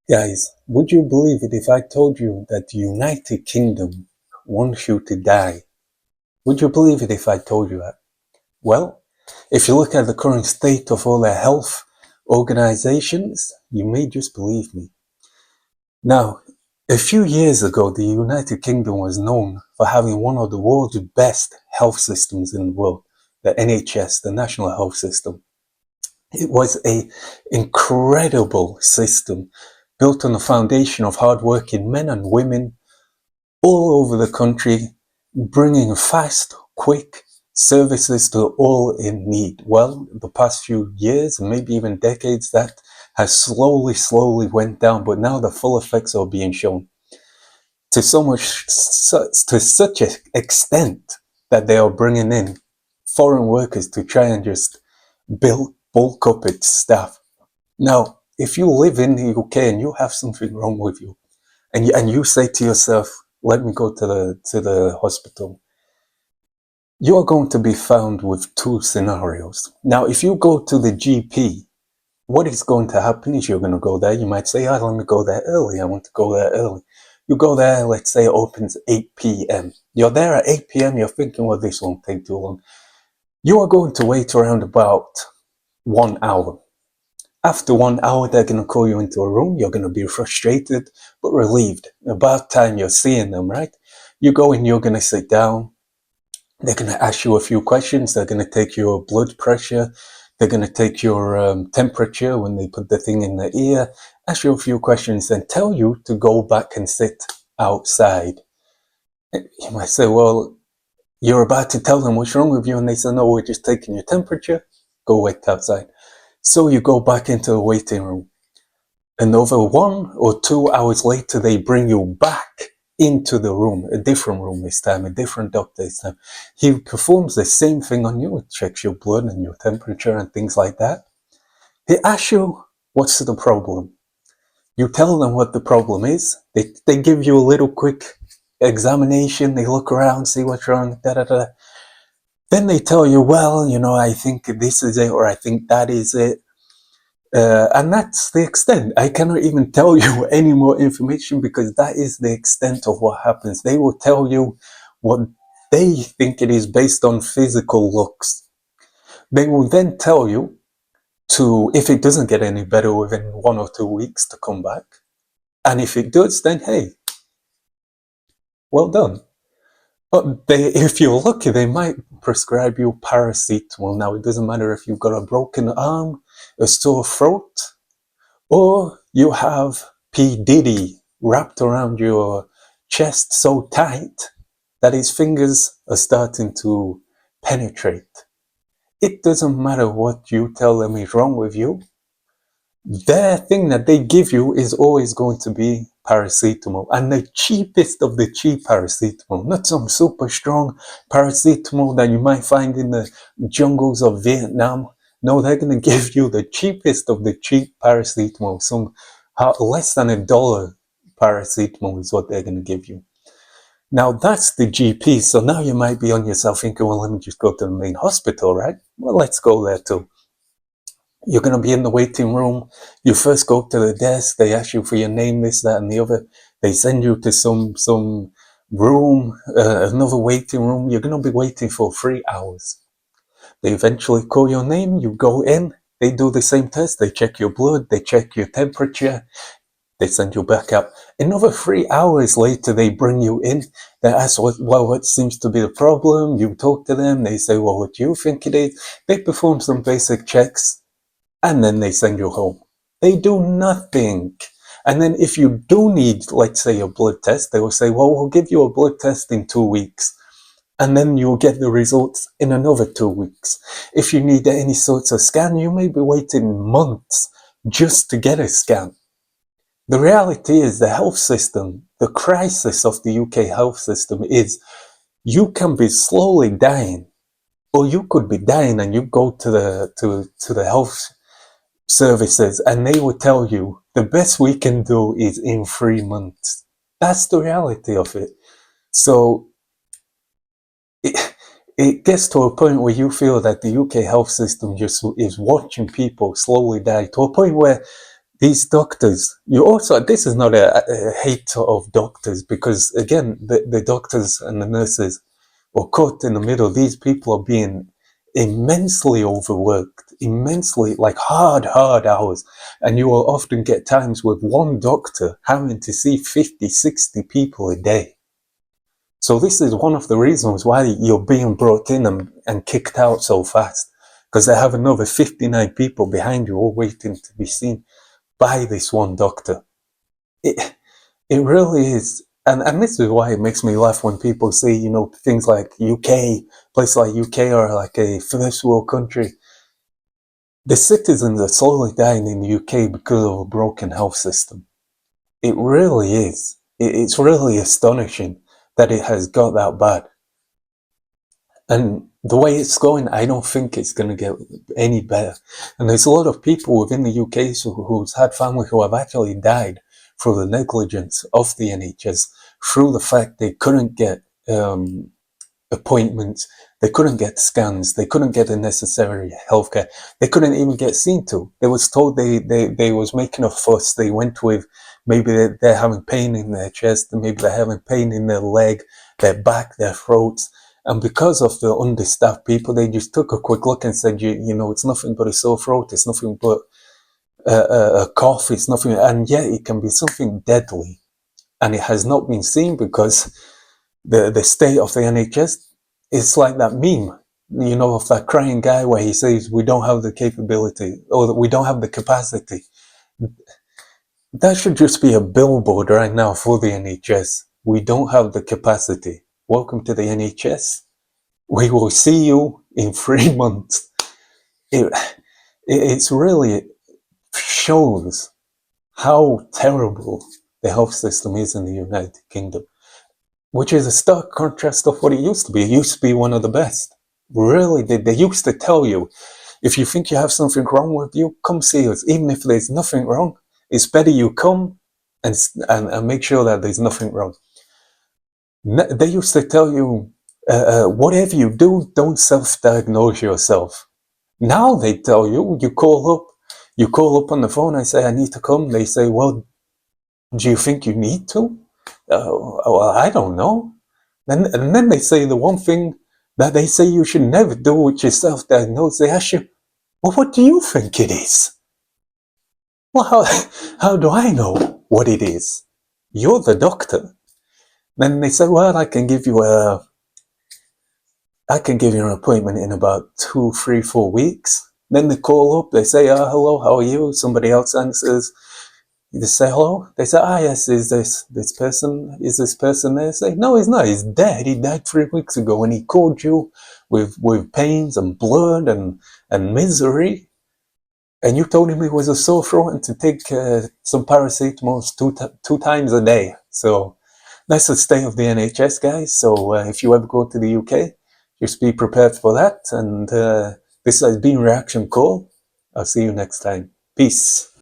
Guys, would you believe it if I told you that the United Kingdom wants you to die? Would you believe it if I told you that? Well, if you look at the current state of all their health organizations, you may just believe me. Now, a few years ago, the United Kingdom was known for having one of the world's best health systems in the world, the NHS, the National Health System. It was an incredible system built on a foundation of hardworking men and women all over the country, bringing fast, quick services to all in need. Well, the past few years, maybe even decades, that has slowly went down, but now the full effects are being shown to to such an extent that they are bringing in foreign workers to try and just bulk up its staff. Now, if you live in the UK and you have something wrong with you, and you say to yourself, let me go to the hospital, you are going to be found with two scenarios. Now, if you go to the GP, what is going to happen is you're going to go there. You might say, oh, let me go there early. I want to go there early. You go there, let's say it opens 8 p.m. You're there at 8 p.m. You're thinking, well, this won't take too long. You are going to wait around about 1 hour. After 1 hour, they're going to call you into a room. You're going to be frustrated, but relieved. About time you're seeing them, right? You go in, you're going to sit down. They're going to ask you a few questions. They're going to take your blood pressure. They're going to take your temperature when they put the thing in the ear, ask you a few questions, then tell you to go back and sit outside. You might say, well, you're about to tell them what's wrong with you, and they say, no, we're just taking your temperature. Go wait outside. So you go back into the waiting room. And over 1 or 2 hours later, they bring you back into the room, a different room this time, a different doctor this time. He performs the same thing on you, checks your blood and your temperature and things like that. He asks you, what's the problem? You tell them what the problem is. They give you a little quick examination. They look around, see what's wrong, da da da. Then they tell you, well, I think this is it, or I think that is it. And that's the extent. I cannot even tell you any more information because that is the extent of what happens. They will tell you what they think it is based on physical looks. They will then tell you if it doesn't get any better within 1 or 2 weeks, to come back. And if it does, then hey, well done. But if you're lucky, they might prescribe you paracetamol. Now, it doesn't matter if you've got a broken arm, a sore throat, or you have P. Diddy wrapped around your chest so tight that his fingers are starting to penetrate. It doesn't matter what you tell them is wrong with you. Their thing that they give you is always going to be paracetamol, and the cheapest of the cheap paracetamol, not some super strong paracetamol that you might find in the jungles of Vietnam. No, they're going to give you the cheapest of the cheap paracetamol, some less than $1 paracetamol is what they're going to give you. Now that's the GP, so now you might be on yourself thinking, well, let me just go to the main hospital, right? Well, let's go there too. You're going to be in the waiting room. You first go to the desk. They ask you for your name, this, that, and the other. They send you to some room, another waiting room. You're going to be waiting for 3 hours. They eventually call your name. You go in. They do the same test. They check your blood. They check your temperature. They send you back out. Another 3 hours later, they bring you in. They ask, what seems to be the problem? You talk to them. They say, well, what do you think it is? They perform some basic checks. And then they send you home. They do nothing. And then if you do need, let's say, a blood test, they will say, well, we'll give you a blood test in 2 weeks. And then you'll get the results in another 2 weeks. If you need any sorts of scan, you may be waiting months just to get a scan. The reality is the health system, the crisis of the UK health system is you can be slowly dying, or you could be dying and you go to the health services and they will tell you the best we can do is in 3 months. That's the reality of it. So it gets to a point where you feel that the UK health system just is watching people slowly die, to a point where these doctors, you also, this is not a hate of doctors, because again, the doctors and the nurses were caught in the middle. These people are being immensely overworked, immensely, like hard hours. And you will often get times with one doctor having to see 50, 60 people a day. So this is one of the reasons why you're being brought in and kicked out so fast, because they have another 59 people behind you all waiting to be seen by this one doctor. It it really is. And this is why it makes me laugh when people say, you know, things like UK, places like UK are like a first world country. The citizens are slowly dying in the UK because of a broken health system. It really is. It's really astonishing that it has got that bad. And the way it's going, I don't think it's going to get any better. And there's a lot of people within the UK who's had family who have actually died through the negligence of the NHS, through the fact they couldn't get appointments, they couldn't get scans, they couldn't get the necessary healthcare, they couldn't even get seen to. They was told they was making a fuss. They went with maybe they're having pain in their chest, maybe they're having pain in their leg, their back, their throats. And because of the understaffed people, they just took a quick look and said, you know, it's nothing but a sore throat, it's nothing but a cough, it's nothing, and yet it can be something deadly. And it has not been seen because the state of the NHS is like that meme, you know, of that crying guy where he says, we don't have the capability, or that we don't have the capacity. That should just be a billboard right now for the NHS. We don't have the capacity. Welcome to the NHS. We will see you in 3 months. It's really shows how terrible the health system is in the United Kingdom, which is a stark contrast of what it used to be. It used to be one of the best. Really, they used to tell you, if you think you have something wrong with you, come see us. Even if there's nothing wrong, it's better you come and make sure that there's nothing wrong. They used to tell you, whatever you do, don't self-diagnose yourself. Now they tell you, you call up on the phone and say, I need to come. They say, well, do you think you need to? Well, I don't know. And then they say the one thing that they say you should never do, which is self-diagnose. They ask you, well, what do you think it is? Well, how do I know what it is? You're the doctor. Then they say, well, I can give you an appointment in about 2, 3, 4 weeks. Then they call up, they say, hello, how are you? Somebody else answers. You just say hello. They say, yes, is this person there? Say, no, he's not. He's dead. He died 3 weeks ago, and he called you with pains and blood and misery. And you told him it was a sore throat and to take some paracetamol two times a day. So that's the state of the NHS, guys. So if you ever go to the UK, just be prepared for that. And this has been Reaction Call. I'll see you next time. Peace.